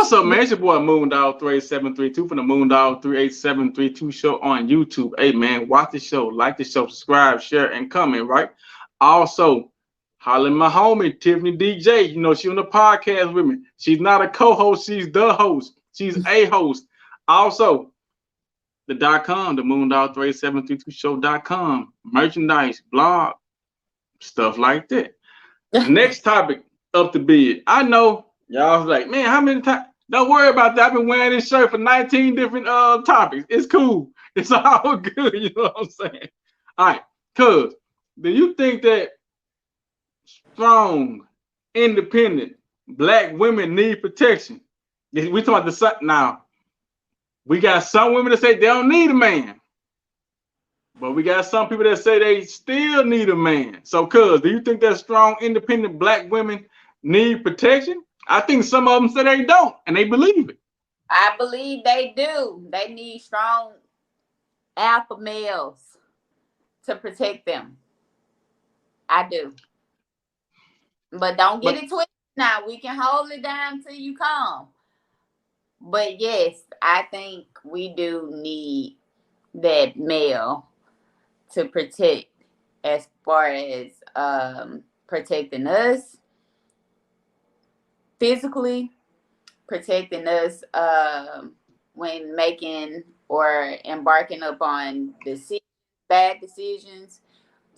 What's up, man? It's your boy MoonDog 3732 from the MoonDog 38732 show on YouTube. Hey, man, watch the show, like the show, subscribe, share, and comment, right? Also, holler at my homie, Tiffany DJ. You know, she on the podcast with me. She's not a co-host, she's the host. She's a host. Also, the .com, the MoonDog3732show.com, merchandise, blog, stuff like that. Next topic up to bid. I know y'all was like, man, how many times? Don't worry about that. I've been wearing this shirt for 19 different topics. It's cool. It's all good. You know what I'm saying? All right. Cuz, do you think that strong, independent black women need protection? We talking about the now. We got some women that say they don't need a man. But we got some people that say they still need a man. So, cuz, do you think that strong, independent black women need protection? I think some of them say they don't, and they believe it. I believe they do. They need strong alpha males to protect them. I do. But don't get it twisted now. We can hold it down till you come. But yes, I think we do need that male to protect, as far as protecting us physically, protecting us when making or embarking upon bad decisions,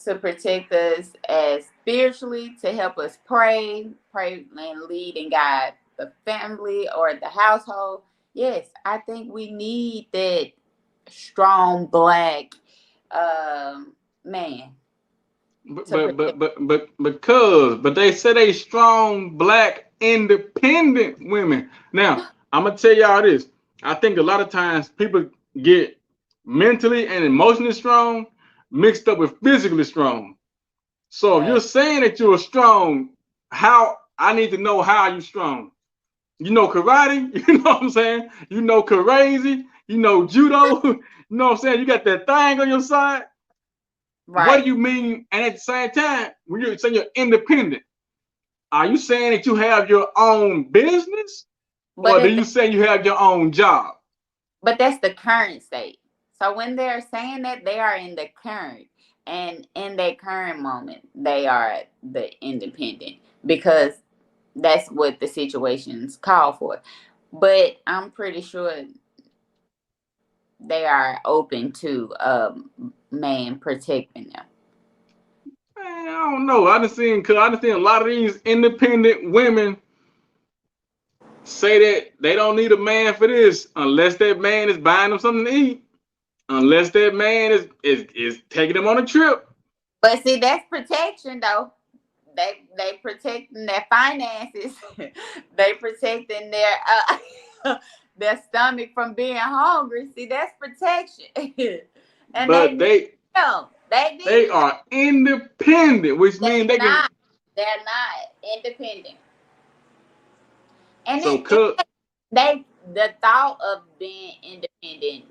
to protect us as spiritually, to help us pray and lead and guide the family or the household. Yes, I think we need that strong black man. But they say they strong black independent women. Now, I'm gonna tell y'all this. I think a lot of times people get mentally and emotionally strong mixed up with physically strong. So if you're saying that you're strong, how I need to know how you're strong. You know karate, you know what I'm saying? You know crazy, you know judo, you know what I'm saying? You got that thing on your side. Right. What do you mean? And at the same time, when you're saying you're independent, are you saying that you have your own business? Or do you say you have your own job? But that's the current state. So when they're saying that, they are in the current. And in that current moment, they are the independent, because that's what the situations call for. But I'm pretty sure they are open to man protecting them. Man, I don't know. I done seen a lot of these independent women say that they don't need a man for this unless that man is buying them something to eat, unless that man is taking them on a trip. But see, that's protection though. They protecting their finances. They protecting their stomach from being hungry. See, that's protection. And but they are independent, which means they can. They're not independent. And so the thought of being independent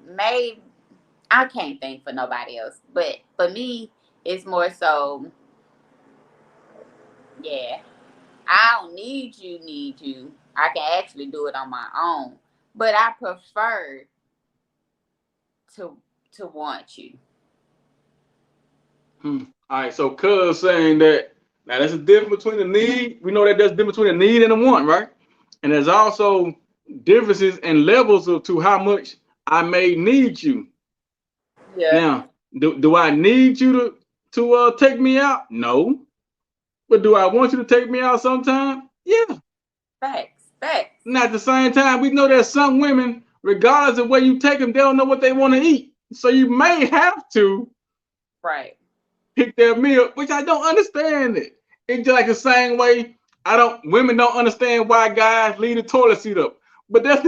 I can't think for nobody else, but for me, it's more so, yeah, I don't need you. I can actually do it on my own, but I prefer to want you. All right, so cuz saying that now there's a difference between the need. We know that there's a difference between a need and a want, right? And there's also differences in levels to how much I may need you. Yeah. Now, do I need you to take me out? No. But do I want you to take me out sometime? Yeah. Facts. And at the same time, we know that some women, regardless of where you take them, they don't know what they want to eat. So you may have to pick their meal, which I don't understand it. It's just like the same way women don't understand why guys leave the toilet seat up. But that's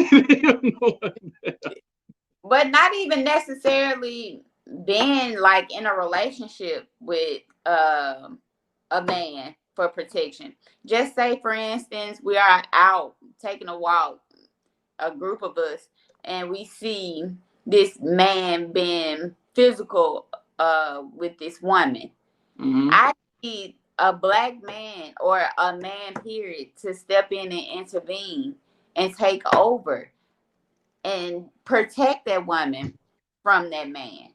but not even necessarily being like in a relationship with a man for protection. Just say, for instance, we are out taking a walk, a group of us, and we see this man being physical with this woman. Mm-hmm. I need a black man or a man period to step in and intervene and take over and protect that woman from that man.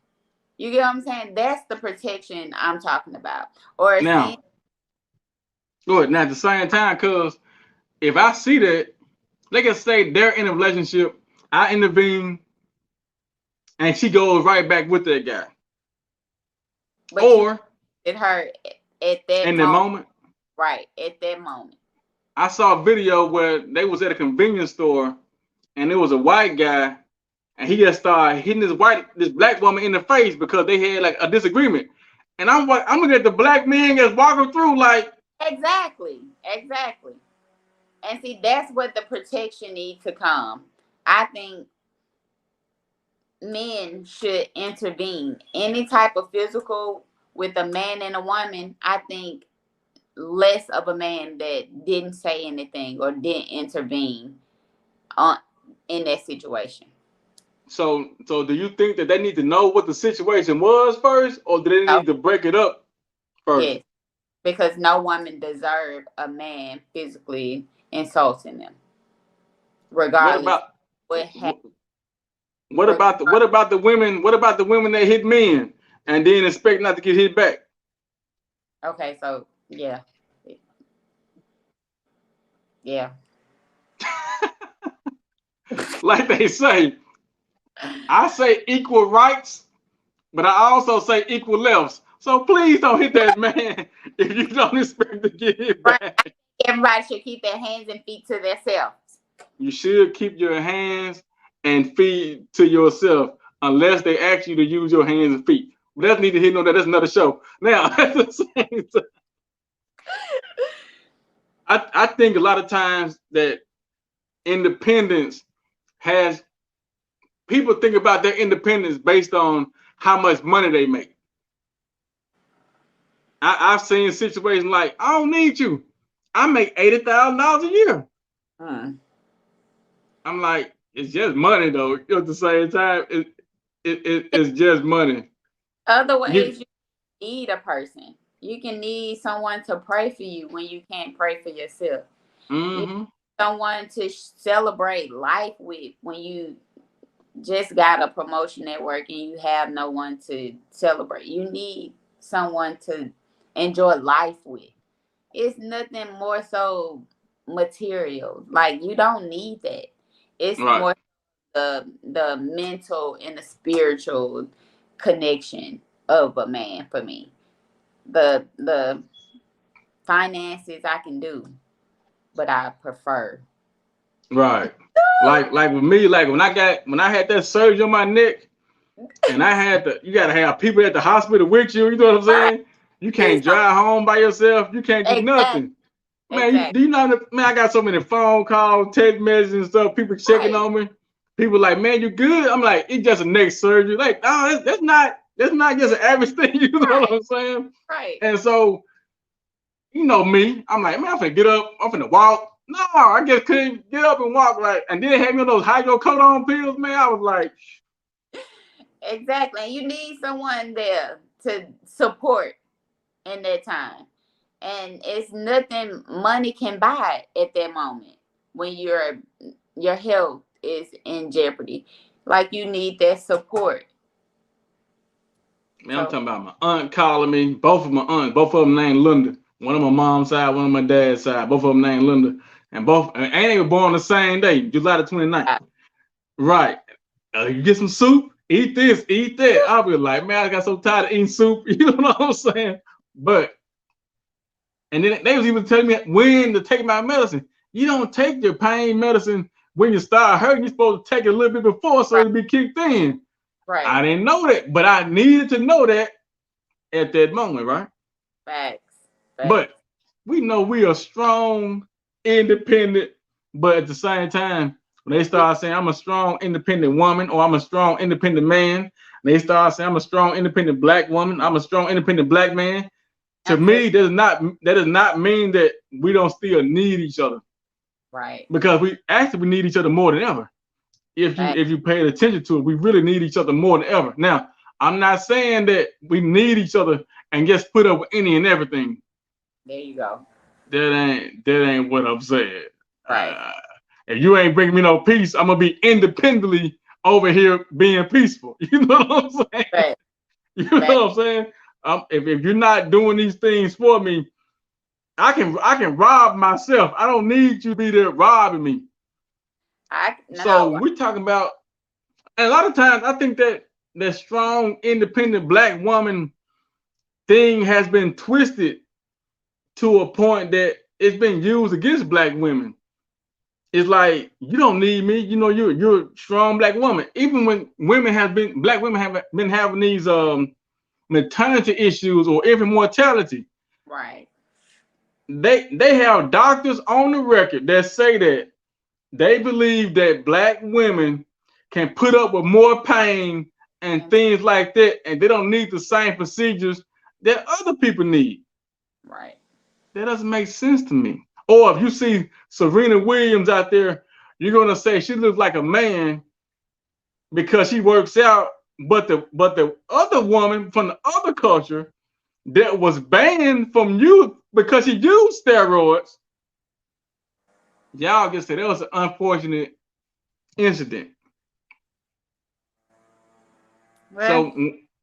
You get what I'm saying? That's the protection I'm talking about. Or seeing, Now, good. Now at the same time, cause if I see that, they can say they're in a relationship, I intervene, and she goes right back with that guy. but you Or did her at that in the moment, moment, right? At that moment. I saw a video where they was at a convenience store, and there was a white guy, and he just started hitting this black woman in the face because they had like a disagreement. And I'm looking at the black man just walking through like, Exactly. Exactly. And see, that's what the protection needs to come. I think men should intervene. Any type of physical with a man and a woman, I think less of a man that didn't say anything or didn't intervene on in that situation. so do you think that they need to know what the situation was first, or do they No, need to break it up first? yes, because no woman deserves a man physically insulting them, What regardless about what happened. what about the women? What about the women that hit men and then expect not to get hit back? Okay, so yeah, yeah. Like they say, I say equal rights, but I also say equal lefts. So please don't hit that man if you don't expect to get hit Right. back. Everybody should keep their hands and feet to themselves. You should keep your hands and feet to yourself unless they ask you to use your hands and feet. But that's neither here nor there. That's another show. Now, at the same time, I think a lot of times that independence has people think about their independence based on how much money they make. I've seen situations like, I don't need you. I make $80,000 a year. Hmm. I'm like, it's just money though. At the same time, it's just money. Other You, ways you need a person. You can need someone to pray for you when you can't pray for yourself. You mm-hmm. need someone to celebrate life with when you just got a promotion at work and you have no one to celebrate. You need someone to enjoy life with. It's nothing more so material. Like you don't need that. It's Right, more the mental and the spiritual connection of a man for me. The finances I can do, but I prefer. right. Like with me, like when I had that surgery on my neck, and I had to, you gotta have people at the hospital with you. You know what I'm Right. saying? You It's can't drive home by yourself. You can't do exactly nothing. Man, exactly do you know that, man, I got so many phone calls, text messages and stuff, people checking right. on me. People like, man, you good? I'm like, it's just a neck surgery. Like, oh, that's not just an average thing, you know what Right. I'm saying? Right. And so, you know me, I'm like, man, I'm finna get up, I'm finna walk. No, I just couldn't get up and walk right. And then having those hydrocodone pills, man, I was like, Exactly. And you need someone there to support in that time. And it's nothing money can buy at that moment when your health is in jeopardy. Like you need that support. man, I'm So talking about my aunt calling me. Both of my aunts, both of them named Linda. One on my mom's side, one on my dad's side. Both of them named Linda. And they were born the same day, July the 29th. Right. You get some soup, eat this, eat that. I'll be like, man, I got so tired of eating soup. You know what I'm saying? But, and then they was even telling me when to take my medicine. You don't take your pain medicine when you start hurting. You're supposed to take it a little bit before so right, it'll be kicked in. right. I didn't know that, but I needed to know that at that moment, right? Facts. But Facts. we know we are strong, independent, but at the same time, when they We start saying I'm a strong, independent woman, or I'm a strong, independent man, they start saying I'm a strong, independent black woman, I'm a strong, independent black man. To I'm just me, that does not mean that we don't still need each other, right. because we need each other more than ever. Facts. If you pay attention to it, we really need each other more than ever. Now, I'm not saying that we need each other and just put up with any and everything. There you go. That ain't what I'm saying. Right. Uh, if you ain't bringing me no peace, I'm gonna be independently over here being peaceful. You know what I'm saying? Right. You know what I'm saying? If you're not doing these things for me, I can rob myself. I don't need you to be there robbing me. So No. we're talking about, and a lot of times I think that that strong, independent black woman thing has been twisted to a point that it's been used against black women. It's like you don't need me. You know, you're a strong black woman. Even when black women have been having these maternity issues or infant mortality. Right. They have doctors on the record that say that they believe that black women can put up with more pain and things like that, and they don't need the same procedures that other people need. Right. That doesn't make sense to me. Or if you see Serena Williams out there, you're gonna say she looks like a man because she works out, but the other woman from the other culture that was banned from youth because she used steroids, y'all can say that was an unfortunate incident. Well, So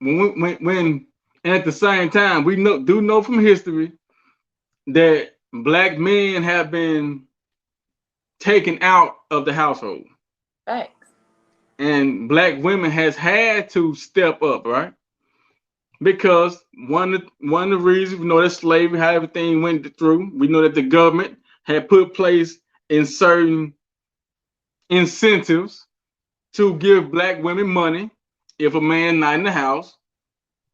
when and at the same time, we know from history that black men have been taken out of the household, thanks. and black women has had to step up, right? Because one of the reasons we know that slavery, how everything went through, we know that the government had put place in certain incentives to give black women money if a man not in the house.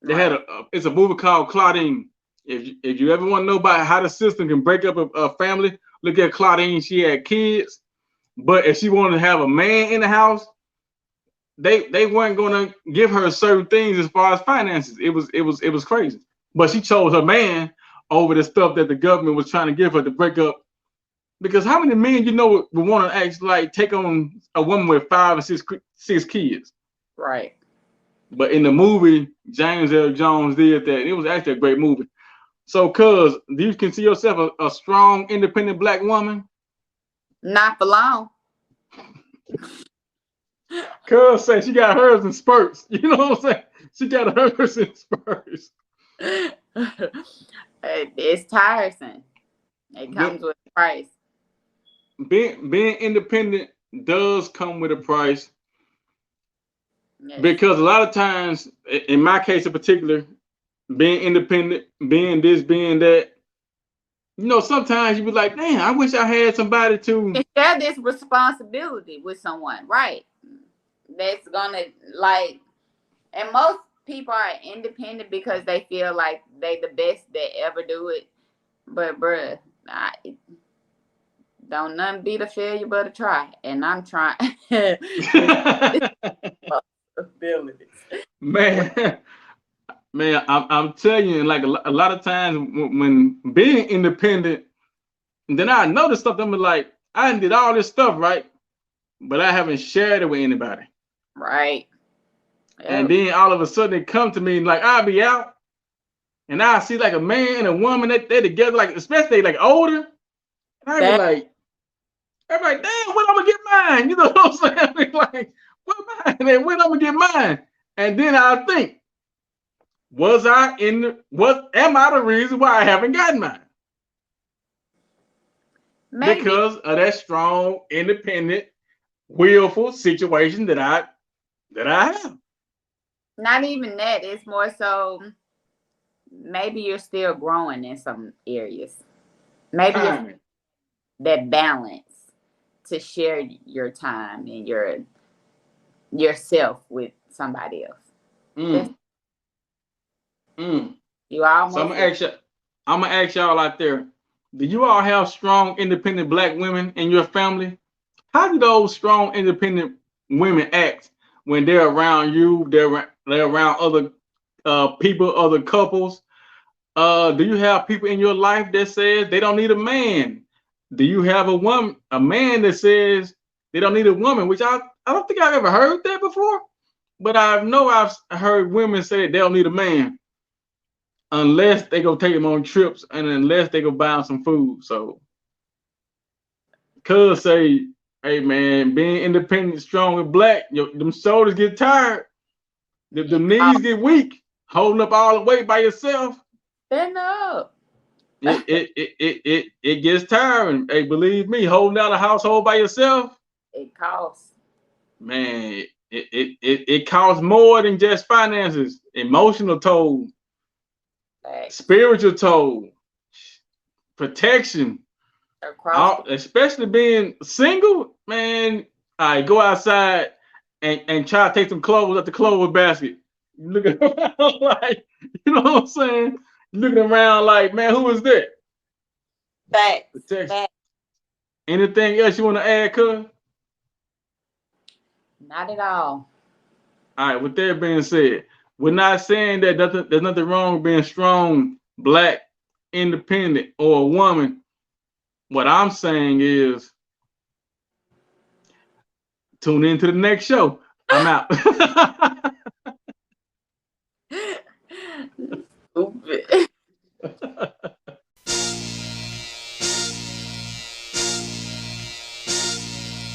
They had Right. it's a movie called Claudine. If you ever want to know about how the system can break up a family, look at Claudine. She had kids, but if she wanted to have a man in the house, they weren't going to give her certain things as far as finances. It was crazy. But she chose her man over the stuff that the government was trying to give her to break up. Because how many men would want to actually like take on a woman with 5 or 6 kids? Right. But in the movie, James L. Jones did that. It was actually a great movie. So, cuz, do you consider yourself a strong, independent black woman? Not for long. Cuz say she got hers in spurts. You know what I'm saying? She got hers in spurts. It's tiresome. It Be- comes with a price. Being independent does come with a price, Yes. because a lot of times, in my case in particular, being independent, being this, being that, sometimes you be like, damn, I wish I had somebody to. You share this responsibility with someone, right? That's gonna like, and most people are independent because they feel like they the best that ever do it. But bruh, don't nothing beat a failure but a try, and I'm trying. Responsibilities. Man, man, I'm telling you, like a lot of times when being independent, then I noticed stuff. I'm like, I did all this stuff, right? But I haven't shared it with anybody. Right. And Yep. then all of a sudden it come to me, like I'll be out and I see like a man and a woman that they're together, like especially like older. And I be That like, everybody, damn, when I'm gonna get mine? You know what I'm saying? I be like, what mine? And when I'm gonna get mine? And then I think, am I the reason why I haven't gotten mine? maybe Because of that strong, independent, willful situation that I have. not even that. It's more so maybe you're still growing in some areas. Maybe you're Timing. that balance to share your time and yourself with somebody else. That's, Mm, mm. you So I'm almost gonna there. ask you, I'm gonna ask y'all out there, do you all have strong, independent black women in your family? How do those strong, independent women act when they're around you? They're around other people, other couples. Do you have people in your life that says they don't need a man? Do you have a man that says they don't need a woman? Which I don't think I've ever heard that before, but I know I've heard women say they don't need a man unless they go take them on trips and unless they go buy them some food. So, cuz say, Hey man, being independent, strong, and black, them shoulders get tired. Them knees get weak. Holding up all the weight by yourself. Stand up. It gets tiring. Hey, believe me, holding down a household by yourself, It costs. man, it costs more than just finances. Emotional toll, Facts. spiritual toll, protection. Across the Especially being single, man. All right, go outside and try to take some clothes out the clothes basket. You looking around like, you know what I'm saying? You looking around like, man, who is that? facts. Protection. Facts. Anything else you want to add, cuz? Not at all. All right, with that being said, we're not saying that there's nothing wrong with being strong, black, independent, or a woman. What I'm saying is tune in to the next show. I'm out.